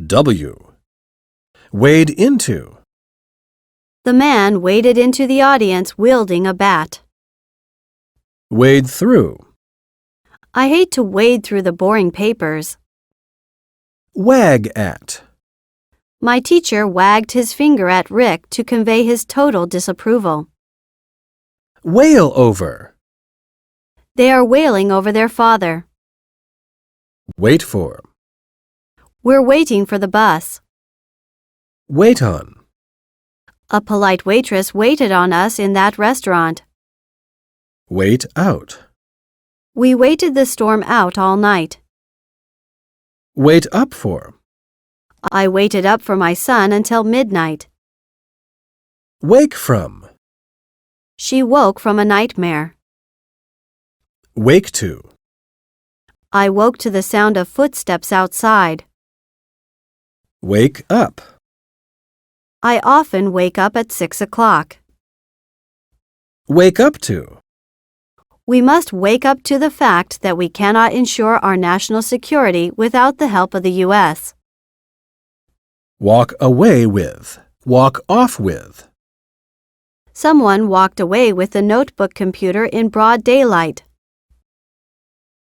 W. Wade into. The man waded into the audience wielding a bat. Wade through. I hate to wade through the boring papers. Wag at. My teacher wagged his finger at Rick to convey his total disapproval. Wail over. They are wailing over their father. Wait for. We're waiting for the bus. Wait on. A polite waitress waited on us in that restaurant. Wait out. We waited the storm out all night. Wait up for. I waited up for my son until midnight. Wake from. She woke from a nightmare. Wake to. I woke to the sound of footsteps outside. Wake up. I often wake up at 6 o'clock. Wake up to. We must wake up to the fact that we cannot ensure our national security without the help of the U.S. Walk away with. Walk off with. Someone walked away with the notebook computer in broad daylight.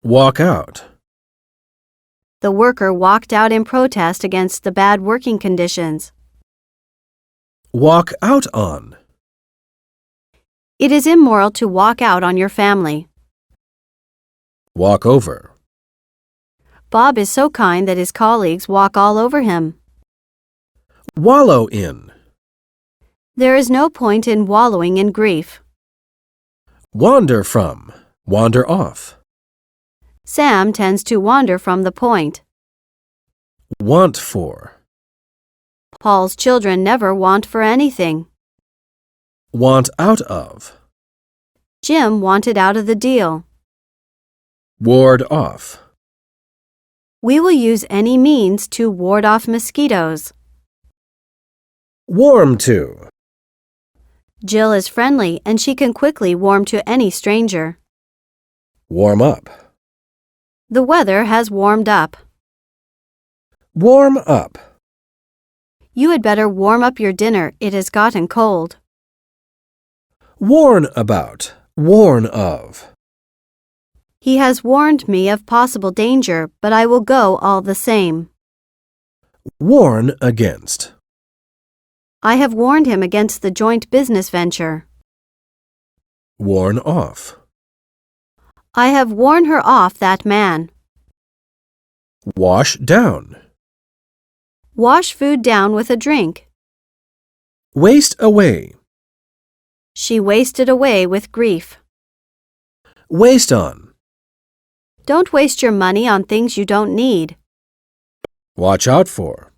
Walk out. The worker walked out in protest against the bad working conditions. Walk out on. It is immoral to walk out on your family. Walk over. Bob is so kind that his colleagues walk all over him. Wallow in. There is no point in wallowing in grief. Wander from. Wander off. Sam tends to wander from the point. Want for. Paul's children never want for anything. Want out of. Jim wanted out of the deal. Ward off. We will use any means to ward off mosquitoes. Warm to. Jill is friendly and she can quickly warm to any stranger. Warm up. The weather has warmed up. Warm up. You had better warm up your dinner. It has gotten cold. Warn about. Warn of. He has warned me of possible danger, but I will go all the same. Warn against. I have warned him against the joint business venture. Warn off. I have warned her off that man. Wash down. Wash food down with a drink. Waste away. She wasted away with grief. Waste on. Don't waste your money on things you don't need. Watch out for.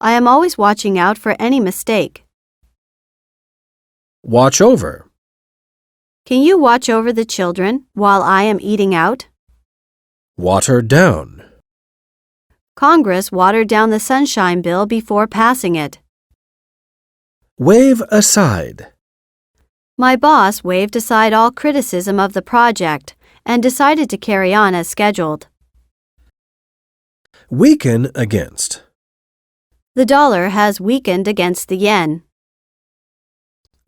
I am always watching out for any mistake. Watch over. Can you watch over the children while I am eating out? Water down. Congress watered down the sunshine bill before passing it. Wave aside. My boss waved aside all criticism of the project and decided to carry on as scheduled. Weaken against. The dollar has weakened against the yen.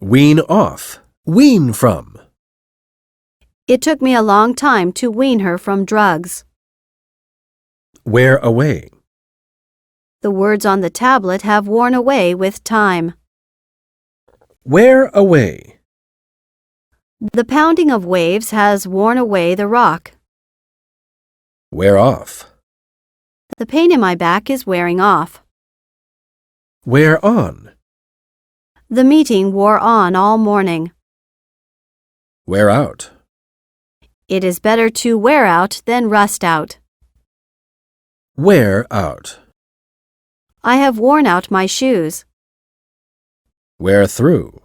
Wean off. Wean from. It took me a long time to wean her from drugs. Wear away. The words on the tablet have worn away with time. Wear away. The pounding of waves has worn away the rock. Wear off. The pain in my back is wearing off. Wear on. The meeting wore on all morning. Wear out. It is better to wear out than rust out. Wear out. I have worn out my shoes. Wear through.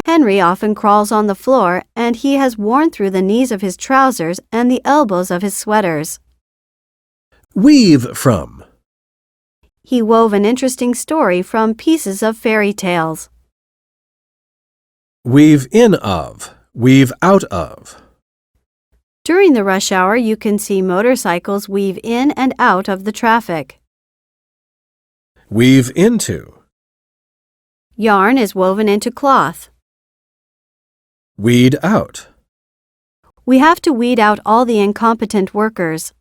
Henry often crawls on the floor, and he has worn through the knees of his trousers and the elbows of his sweaters. Weave from. He wove an interesting story from pieces of fairy tales. Weave in of. Weave out of. During the rush hour, you can see motorcycles weave in and out of the traffic. Weave into. Yarn is woven into cloth. Weed out. We have to weed out all the incompetent workers.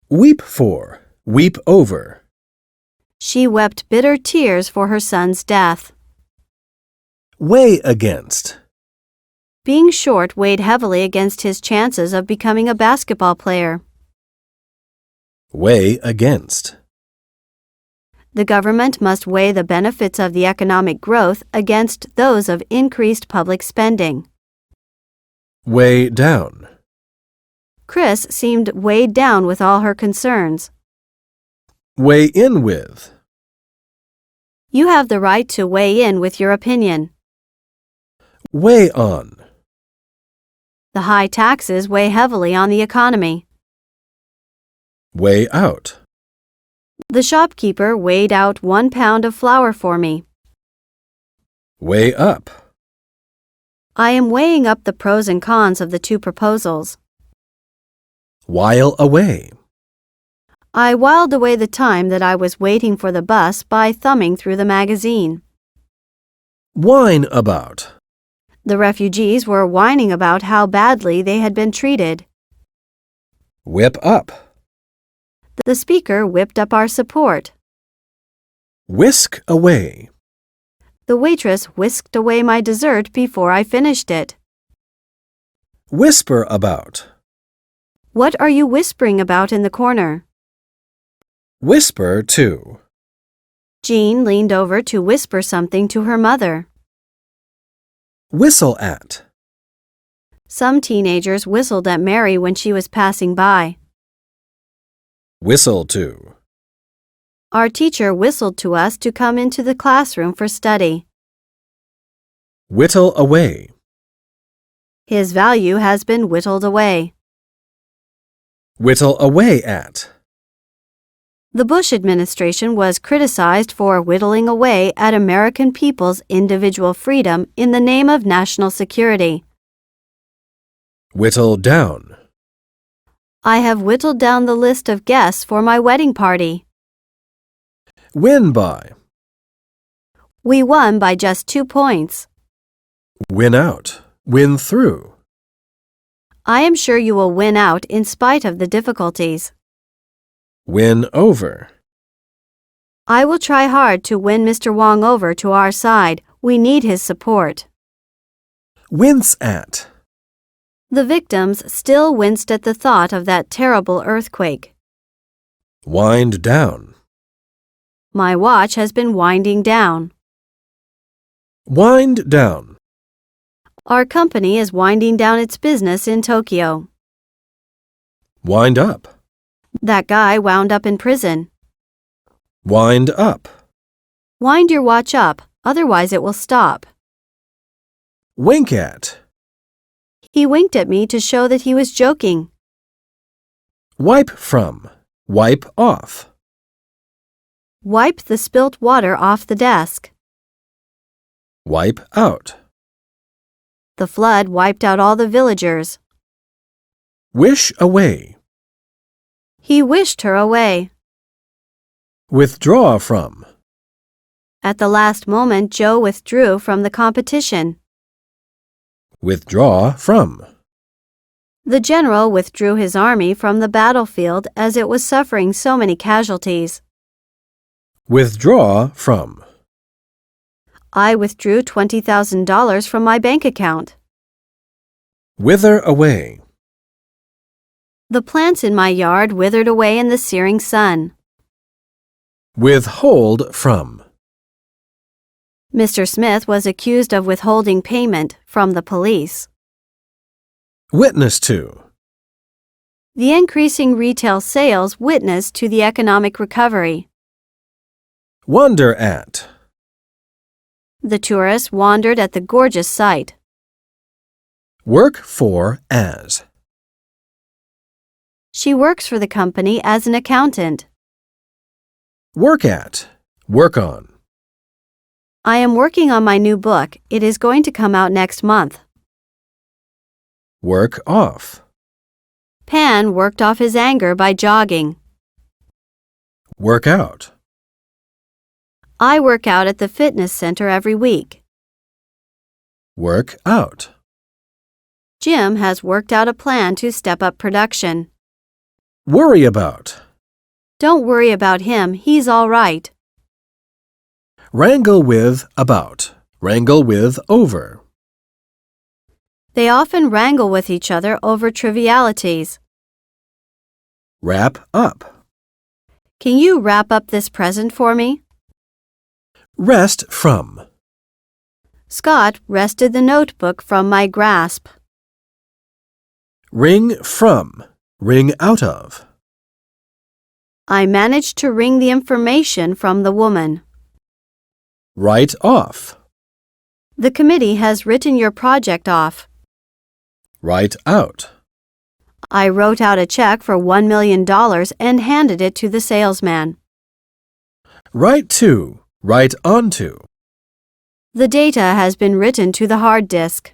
Weep for. Weep over. She wept bitter tears for her son's death. Weigh against. Being short weighed heavily against his chances of becoming a basketball player. Weigh against. The government must weigh the benefits of the economic growth against those of increased public spending. Weigh down. Chris seemed weighed down with all her concerns. Weigh in with. You have the right to weigh in with your opinion. Weigh on. The high taxes weigh heavily on the economy. Weigh out. The shopkeeper weighed out 1 pound of flour for me. Weigh up. I am weighing up the pros and cons of the two proposals. While away. I whiled away the time that I was waiting for the bus by thumbing through the magazine. Whine about. The refugees were whining about how badly they had been treated. Whip up. The speaker whipped up our support. Whisk away. The waitress whisked away my dessert before I finished it. Whisper about. What are you whispering about in the corner? Whisper to. Jean leaned over to whisper something to her mother. Whistle at. Some teenagers whistled at Mary when she was passing by. Whistle to. Our teacher whistled to us to come into the classroom for study. Whittle away. His value has been whittled away. Whittle away at. The Bush administration was criticized for whittling away at American people's individual freedom in the name of national security. Whittle down. I have whittled down the list of guests for my wedding party. Win by. We won by just 2 points. Win out. Win through. I am sure you will win out in spite of the difficulties. Win over. I will try hard to win Mr. Wong over to our side. We need his support. Wince at. The victims still winced at the thought of that terrible earthquake. Wind down. My watch has been winding down. Wind down. Our company is winding down its business in Tokyo. Wind up. That guy wound up in prison. Wind up. Wind your watch up, otherwise it will stop. Wink at. He winked at me to show that he was joking. Wipe from. Wipe off. Wipe the spilt water off the desk. Wipe out. The flood wiped out all the villagers. Wish away. He wished her away. Withdraw from. At the last moment, Joe withdrew from the competition. Withdraw from. The general withdrew his army from the battlefield as it was suffering so many casualties. Withdraw from. I withdrew $20,000 from my bank account. Wither away. The plants in my yard withered away in the searing sun. Withhold from. Mr. Smith was accused of withholding payment from the police. Witness to. The increasing retail sales witnessed to the economic recovery. Wonder at. The tourists wandered at the gorgeous sight. Work for as. She works for the company as an accountant. Work at. Work on. I am working on my new book. It is going to come out next month. Work off. Pan worked off his anger by jogging. Work out. I work out at the fitness center every week. Work out. Jim has worked out a plan to step up production. Worry about. Don't worry about him, he's all right. Wrangle with about. Wrangle with over. They often wrangle with each other over trivialities. Wrap up. Can you wrap up this present for me? Rest from. Scott wrested the notebook from my grasp. Wring from. Wring out of. I managed to wring the information from the woman. Write off. The committee has written your project off. Write out. I wrote out a check for $1 million and handed it to the salesman. Write to. Write onto. The data has been written to the hard disk.